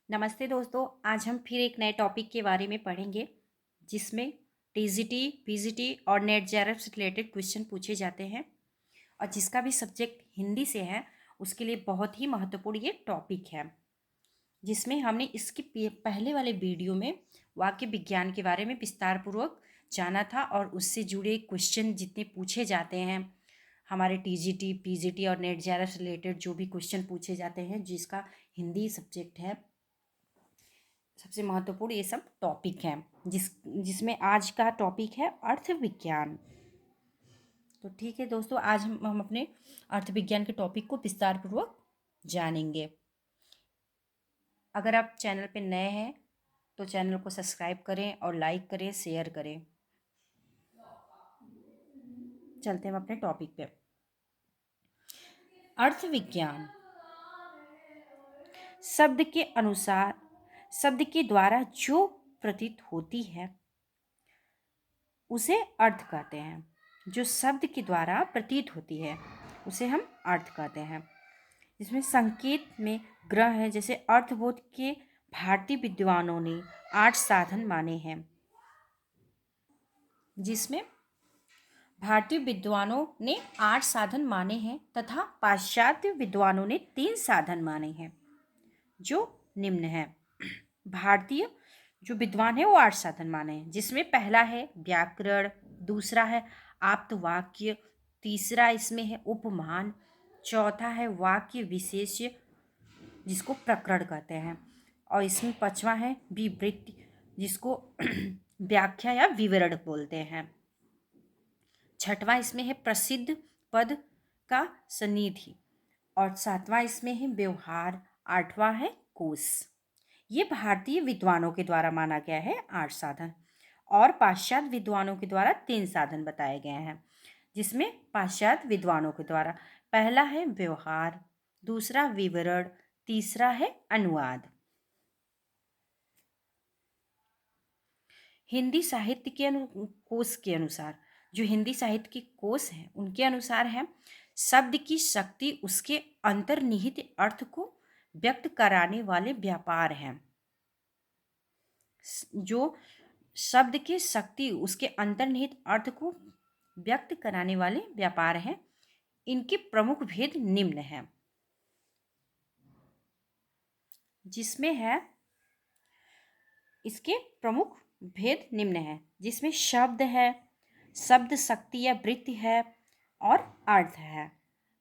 नमस्ते दोस्तों। आज हम फिर एक नए टॉपिक के बारे में पढ़ेंगे जिसमें टीजीटी, पीजीटी और नेट जेआरएफ से रिलेटेड क्वेश्चन पूछे जाते हैं और जिसका भी सब्जेक्ट हिंदी से है उसके लिए बहुत ही महत्वपूर्ण ये टॉपिक है। जिसमें हमने इसके पहले वाले वीडियो में वाक्य विज्ञान के बारे में विस्तार पूर्वक जाना था और उससे जुड़े क्वेश्चन जितने पूछे जाते हैं हमारे टीजीटी, पीजीटी और नेट जेआरएफ से रिलेटेड जो भी क्वेश्चन पूछे जाते हैं जिसका हिंदी सब्जेक्ट है, सबसे महत्वपूर्ण ये सब टॉपिक हैं जिसमें आज का टॉपिक है अर्थ विज्ञान। तो ठीक है दोस्तों, आज हम अपने अर्थ विज्ञान के टॉपिक को विस्तार पूर्वक जानेंगे। अगर आप चैनल पे नए हैं तो चैनल को सब्सक्राइब करें और लाइक करें, शेयर करें। चलते हैं अपने टॉपिक पे। अर्थ विज्ञान शब्द के अनुसार शब्द के द्वारा जो प्रतीत होती है उसे अर्थ कहते हैं। जो शब्द के द्वारा प्रतीत होती है उसे हम अर्थ कहते हैं। इसमें संकेत में ग्रह है, जैसे अर्थबोध के भारतीय विद्वानों ने 8 साधन माने हैं। जिसमें भारतीय विद्वानों ने 8 साधन माने हैं तथा पाश्चात्य विद्वानों ने 3 साधन माने हैं जो निम्न है। भारतीय जो विद्वान है वो 8 साधन माने हैं, जिसमें पहला है व्याकरण, दूसरा है आप्तवाक्य, तीसरा इसमें है उपमान, चौथा है वाक्य विशेष्य जिसको प्रकरण कहते हैं, और इसमें पांचवा है विवृत्ति जिसको व्याख्या या विवरण बोलते हैं। छठवां इसमें है प्रसिद्ध पद का सन्निधि, और सातवां इसमें है व्यवहार, आठवां है कोश। ये भारतीय विद्वानों के द्वारा माना गया है 8 साधन, और पाश्चात्य विद्वानों के द्वारा 3 साधन बताए गए हैं। जिसमें पाश्चात्य विद्वानों के द्वारा पहला है व्यवहार, दूसरा विवरण, तीसरा है अनुवाद। हिंदी साहित्य के कोश के अनुसार, जो हिंदी साहित्य के कोश हैं उनके अनुसार है शब्द की शक्ति उसके अंतर्निहित अर्थ को व्यक्त कराने वाले व्यापार हैं। जो शब्द की शक्ति उसके अंतर्निहित अर्थ को व्यक्त कराने वाले व्यापार हैं। इनके प्रमुख भेद निम्न हैं, जिसमें है इसके प्रमुख भेद निम्न है, जिसमें शब्द है, शब्द शक्ति या वृत्ति है और अर्थ है।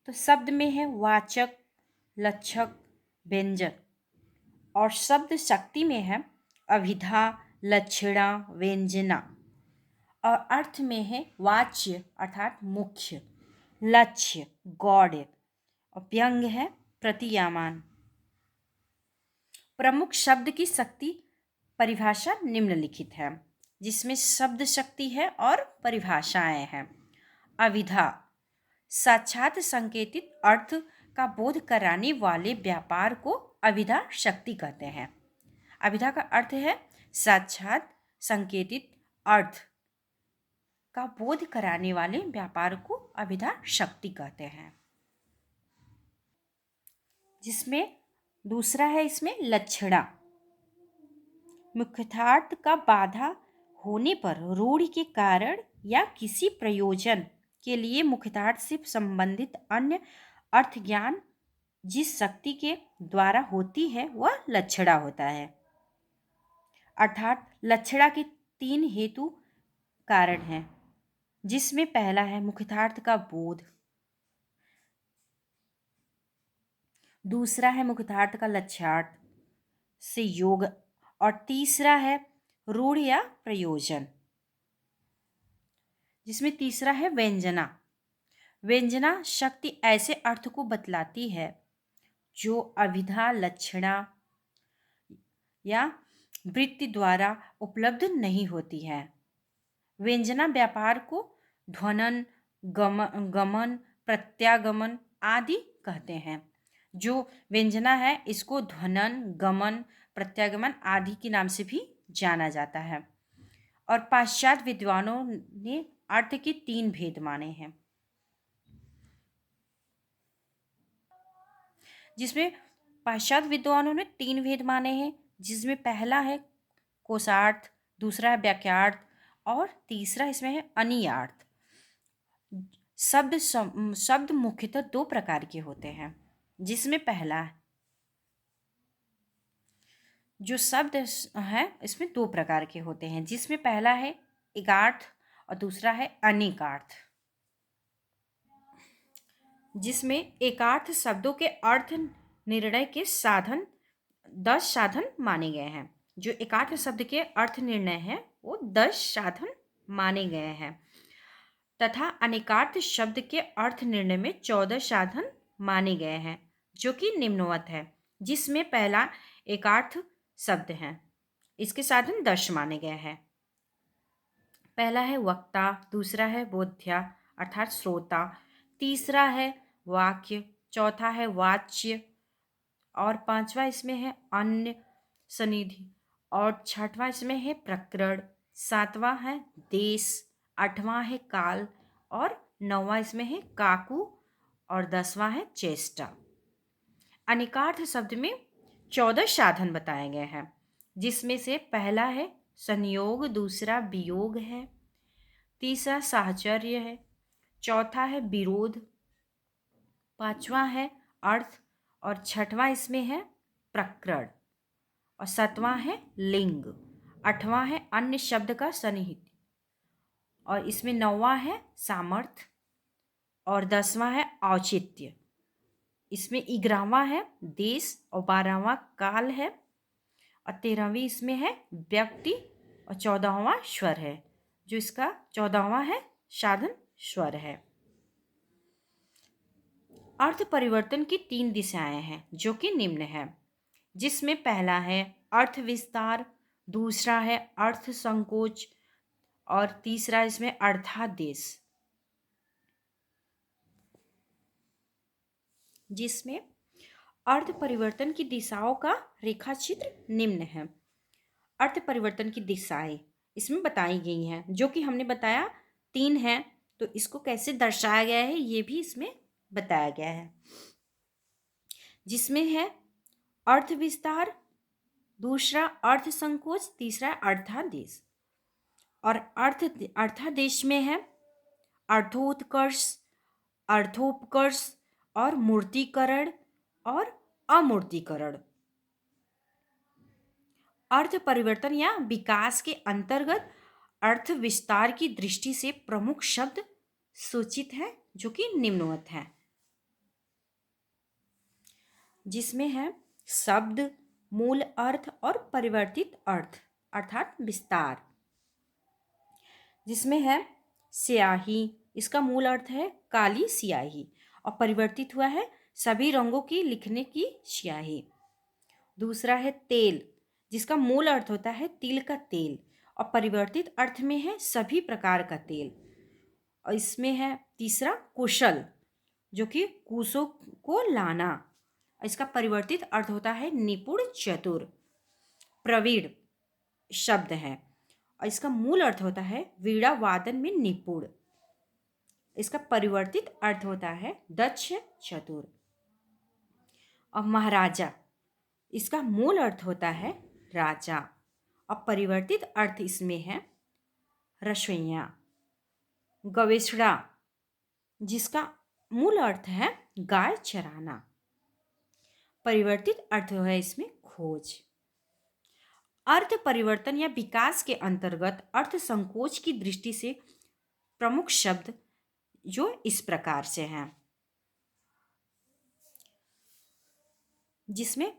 तो शब्द में है वाचक, लक्षक, व्यंजक, और शब्द शक्ति में है अभिधा, लक्षणा, व्यंजना, और अर्थ में है वाच्य अर्थात मुख्य, लक्ष्य, गौड़, और व्यंग है प्रतीयमान। प्रमुख शब्द की शक्ति परिभाषा निम्नलिखित है, जिसमें शब्द शक्ति है और परिभाषाएं हैं। अभिधा साक्षात संकेतित अर्थ का बोध कराने वाले व्यापार को अभिधा शक्ति कहते हैं। अभिधा का अर्थ है साक्षात संकेतित अर्थ का बोध कराने वाले व्यापार को अभिधा शक्ति कहते हैं। जिसमें दूसरा है इसमें लक्षणा, मुख्यार्थ का बाधा होने पर रूढ़ि के कारण या किसी प्रयोजन के लिए मुख्यार्थ से संबंधित अन्य अर्थ ज्ञान जिस शक्ति के द्वारा होती है वह लक्षणा होता है। अर्थात लक्षणा के 3 हेतु कारण हैं, जिसमें पहला है मुख्यार्थ का बोध, दूसरा है मुख्यार्थ का लक्ष्यार्थ से योग, और तीसरा है रूढ़ या प्रयोजन, जिसमें तीसरा है व्यंजना। व्यंजना शक्ति ऐसे अर्थ को बतलाती है जो अभिधा, लक्षणा या वृत्ति द्वारा उपलब्ध नहीं होती है। व्यंजना व्यापार को ध्वनन, गमन, प्रत्यागमन आदि कहते हैं। जो व्यंजना है इसको ध्वनन, गमन, प्रत्यागमन आदि के नाम से भी जाना जाता है। और पाश्चात्य विद्वानों ने अर्थ के 3 भेद माने हैं, जिसमें पाश्चात्य विद्वानों ने 3 भेद माने हैं, जिसमें पहला है कोशार्थ, दूसरा है वाक्यार्थ और तीसरा इसमें है अनियार्थ। शब्द मुख्यतः 2 प्रकार के होते हैं, जिसमें पहला जो शब्द है इसमें 2 प्रकार के होते हैं, जिसमें पहला है एकार्थ और दूसरा है अनेकार्थ। जिसमें एकार्थ शब्दों के अर्थ निर्णय के साधन 10 साधन माने गए हैं। जो एकार्थ शब्द के अर्थ निर्णय है वो 10 साधन माने गए हैं तथा अनेकार्थ शब्द के अर्थ निर्णय में 14 साधन माने गए हैं, जो कि निम्नवत है। जिसमें पहला एकार्थ शब्द है, इसके साधन 10 माने गए हैं। पहला है वक्ता, दूसरा है बोध्या अर्थात श्रोता, तीसरा है वाक्य, चौथा है वाच्य और पांचवा इसमें है अन्य सनिधि और छठवां इसमें है प्रकरण, सातवां है देश, आठवां है काल और नौवां इसमें है काकू और 10वां है चेष्टा। अनेकार्थ शब्द में 14 साधन बताए गए हैं, जिसमें से पहला है संयोग, दूसरा वियोग है, तीसरा साहचर्य है, चौथा है विरोध, पांचवां है अर्थ और छठवां इसमें है प्रकरण और सातवां है लिंग, आठवां है अन्य शब्द का सन्निहित और इसमें नौवां है सामर्थ्य और 10वां है औचित्य। इसमें 11वां है देश और 12वां काल है और 13वीं इसमें है व्यक्ति और 14वां स्वर है, जो इसका 14वां है साधन स्वर है। अर्थ परिवर्तन की 3 दिशाएं हैं, जो कि निम्न है। जिसमें पहला है अर्थ विस्तार, दूसरा है अर्थ संकोच और तीसरा इसमें अर्थादेश। जिसमें अर्थ परिवर्तन की दिशाओं का रेखाचित्र निम्न है। अर्थ परिवर्तन की दिशाएं इसमें बताई गई हैं, जो कि हमने बताया 3 हैं, तो इसको कैसे दर्शाया गया है ये भी इसमें बताया गया है। जिसमें है अर्थ विस्तार, दूसरा अर्थ संकोच, तीसरा अर्थादेश और अर्थादेश में है अर्थोत्कर्ष, अर्थोपकर्ष और मूर्तिकरण और अमूर्तिकरण। अर्थ परिवर्तन या विकास के अंतर्गत अर्थ विस्तार की दृष्टि से प्रमुख शब्द सूचित है, जो कि निम्नवत है। जिसमें है शब्द, मूल अर्थ और परिवर्तित अर्थ अर्थात विस्तार। जिसमें है स्याही, इसका मूल अर्थ है काली स्याही और परिवर्तित हुआ है सभी रंगों की लिखने की स्याही। दूसरा है तेल, जिसका मूल अर्थ होता है तिल का तेल और परिवर्तित अर्थ में है सभी प्रकार का तेल। और इसमें है तीसरा कुशल, जो कि कुशों को लाना, इसका परिवर्तित अर्थ होता है निपुण चतुर। प्रवीण शब्द है और इसका मूल अर्थ होता है वीणा वादन में निपुण, इसका परिवर्तित अर्थ होता है दक्ष चतुर। और महाराजा, इसका मूल अर्थ होता है राजा और परिवर्तित अर्थ इसमें है रसोइया। गवेषणा, जिसका मूल अर्थ है गाय चराना, परिवर्तित अर्थ है इसमें खोज। अर्थ परिवर्तन या विकास के अंतर्गत अर्थ संकोच की दृष्टि से प्रमुख शब्द जो इस प्रकार से हैं। जिसमें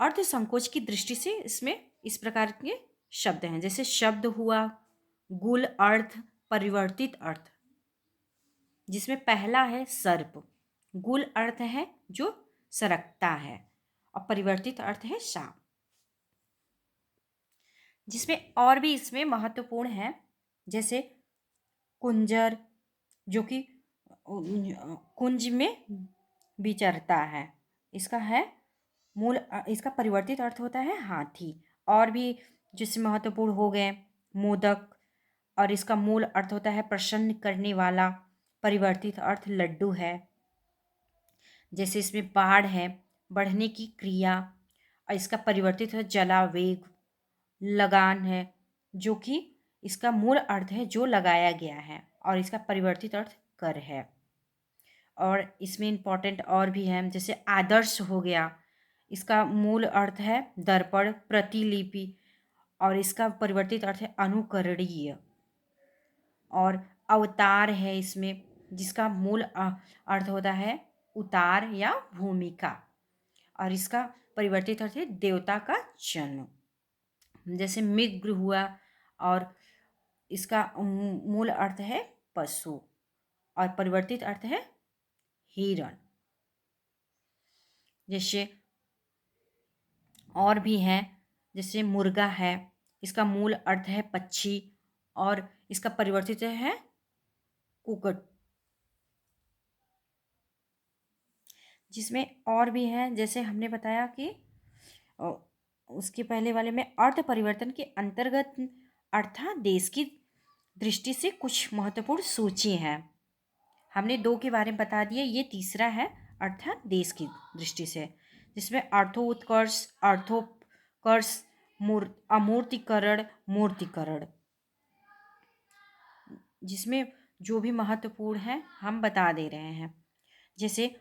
अर्थ संकोच की दृष्टि से इसमें इस प्रकार के शब्द हैं, जैसे शब्द हुआ गुल अर्थ, परिवर्तित अर्थ। जिसमें पहला है सर्प, गुल अर्थ है जो सरकता है और परिवर्तित अर्थ है सांप। जिसमें और भी इसमें महत्वपूर्ण है, जैसे कुंजर, जो कि कुंज में विचरता है, इसका है मूल, इसका परिवर्तित अर्थ होता है हाथी। और भी जिससे महत्वपूर्ण हो गए मोदक, और इसका मूल अर्थ होता है प्रसन्न करने वाला, परिवर्तित अर्थ लड्डू है। जैसे इसमें बाढ़ है, बढ़ने की क्रिया। और इसका परिवर्तित है जलावेग। लगान है, जो कि इसका मूल अर्थ है जो लगाया गया है, और इसका परिवर्तित अर्थ कर है। और इसमें इम्पॉर्टेंट और भी है, जैसे आदर्श हो गया, इसका मूल अर्थ है दर्पण, प्रतिलिपि, और इसका परिवर्तित अर्थ है अनुकरणीय। और अवतार है इसमें, जिसका मूल अर्थ होता है उतार या भूमिका, और इसका परिवर्तित अर्थ है देवता का जन्म। जैसे मिग्र हुआ, और इसका मूल अर्थ है पशु, और परिवर्तित अर्थ है हिरण। जैसे और भी हैं, जैसे मुर्गा है, इसका मूल अर्थ है पक्षी, और इसका परिवर्तित है कुक्कुट। जिसमें और भी हैं, जैसे हमने बताया कि उसके पहले वाले में अर्थ परिवर्तन के अंतर्गत अर्थात देश की दृष्टि से कुछ महत्वपूर्ण सूची हैं। हमने 2 के बारे में बता दिए, ये तीसरा है अर्थात देश की दृष्टि से, जिसमें अर्थोत्कर्ष, अर्थोपकर्ष, अमूर्तीकरण, मूर्तीकरण। जिसमें जो भी महत्वपूर्ण है हम बता दे रहे हैं। जैसे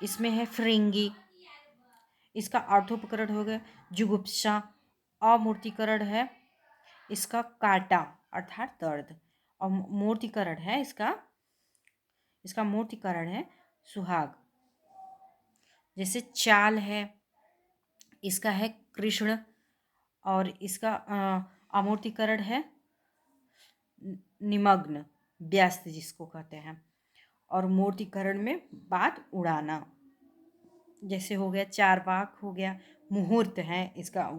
इसमें है फिरंगी, इसका अर्थोपकरण हो गया जुगुप्सा। अमूर्तीकरण है इसका काटा अर्थात दर्द, और मूर्तीकरण है इसका मूर्तीकरण है सुहाग। जैसे चाल है, इसका है कृष्ण, और इसका अमूर्तीकरण है निमग्न, व्यस्त जिसको कहते हैं। और मूर्तीकरण में बात उड़ाना, जैसे हो गया चारवाक, हो गया मुहूर्त है इसका।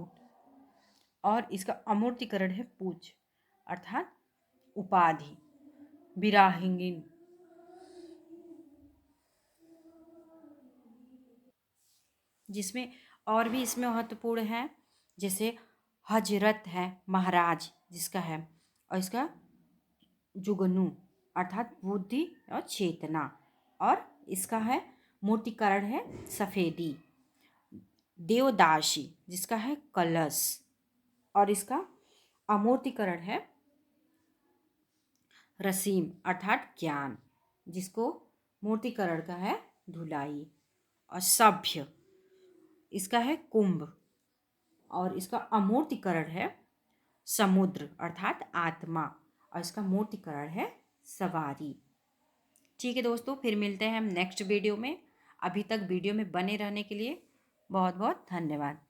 और इसका अमूर्तीकरण है पूज अर्थात उपाधि, विराहिंगिन। जिसमें और भी इसमें महत्वपूर्ण है, जैसे हजरत है महाराज जिसका है, और इसका जुगनू अर्थात बुद्धि और चेतना। और इसका है मूर्तिकरण है सफेदी। देवदासी जिसका है कलश, और इसका अमूर्तीकरण है रसीम अर्थात ज्ञान, जिसको मूर्तिकरण का है धुलाई। और सभ्य इसका है कुंभ, और इसका अमूर्तीकरण है समुद्र अर्थात आत्मा, और इसका मूर्तिकरण है सवारी। ठीक है दोस्तों, फिर मिलते हैं हम नेक्स्ट वीडियो में। अभी तक वीडियो में बने रहने के लिए बहुत बहुत धन्यवाद।